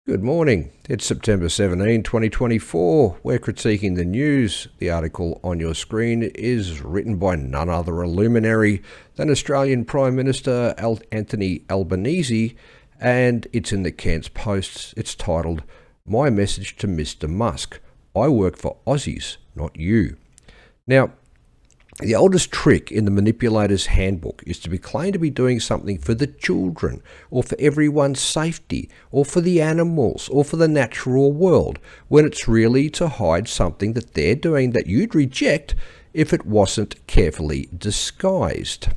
Good morning. It's September 17, 2024. We're critiquing the news. The article on your screen is written by none other a luminary than Australian Prime Minister Anthony Albanese, and it's in the Cairns Post. It's titled, "My Message to Mr Musk. I work for Aussies, not you." Now, the oldest trick in the manipulator's handbook is to claim to be doing something for the children, or for everyone's safety, or for the animals, or for the natural world, when it's really to hide something that they're doing that you'd reject if it wasn't carefully disguised.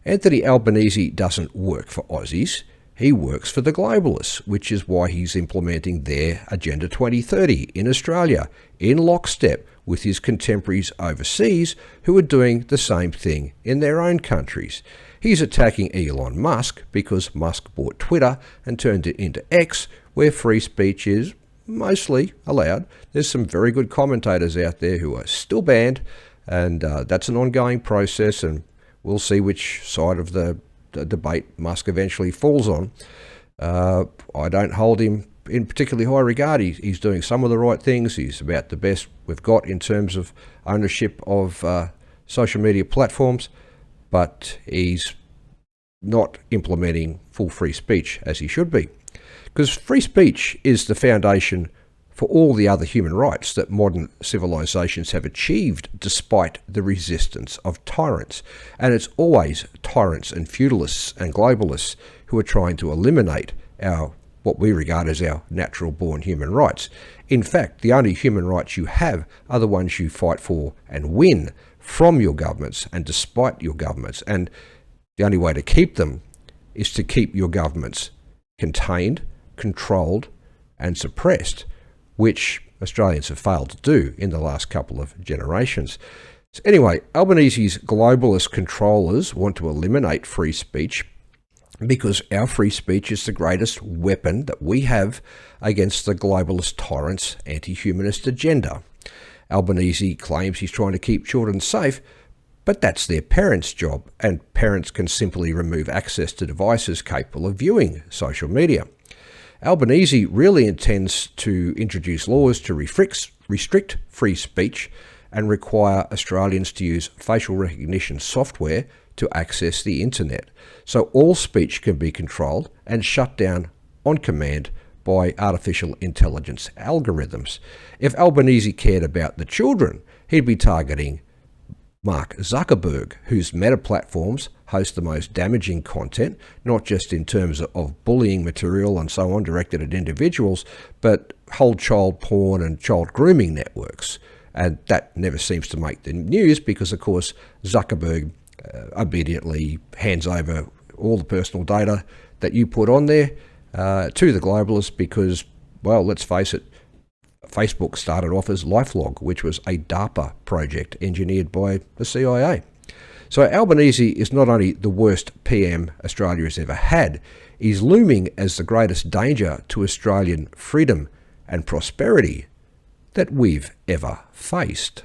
Anthony Albanese doesn't work for Aussies. He works for the globalists, which is why he's implementing their Agenda 2030 in Australia, in lockstep with his contemporaries overseas who are doing the same thing in their own countries. He's attacking Elon Musk because Musk bought Twitter and turned it into X, where free speech is mostly allowed. There's some very good commentators out there who are still banned, and that's an ongoing process, and we'll see which side of the debate Musk eventually falls on. I don't hold him in particularly high regard. He's doing some of the right things. He's about the best we've got in terms of ownership of social media platforms, but he's not implementing full free speech as he should be. Because free speech is the foundation for all the other human rights that modern civilizations have achieved despite the resistance of tyrants. And it's always tyrants and feudalists and globalists who are trying to eliminate what we regard as our natural-born human rights. In fact, the only human rights you have are the ones you fight for and win from your governments and despite your governments. And the only way to keep them is to keep your governments contained, controlled, and suppressed, which Australians have failed to do in the last couple of generations. So anyway, Albanese's globalist controllers want to eliminate free speech because our free speech is the greatest weapon that we have against the globalist tyrants' anti-humanist agenda. Albanese claims he's trying to keep children safe, but that's their parents' job, and parents can simply remove access to devices capable of viewing social media. Albanese really intends to introduce laws to restrict free speech and require Australians to use facial recognition software to access the internet, so all speech can be controlled and shut down on command by artificial intelligence algorithms. If Albanese cared about the children, he'd be targeting Mark Zuckerberg, whose meta platforms host the most damaging content, not just in terms of bullying material and so on directed at individuals, but whole child porn and child grooming networks. And that never seems to make the news because, of course, Zuckerberg obediently hands over all the personal data that you put on there to the globalists because, well, let's face it, Facebook started off as LifeLog, which was a DARPA project engineered by the CIA. So Albanese is not only the worst PM Australia has ever had, he's looming as the greatest danger to Australian freedom and prosperity that we've ever faced.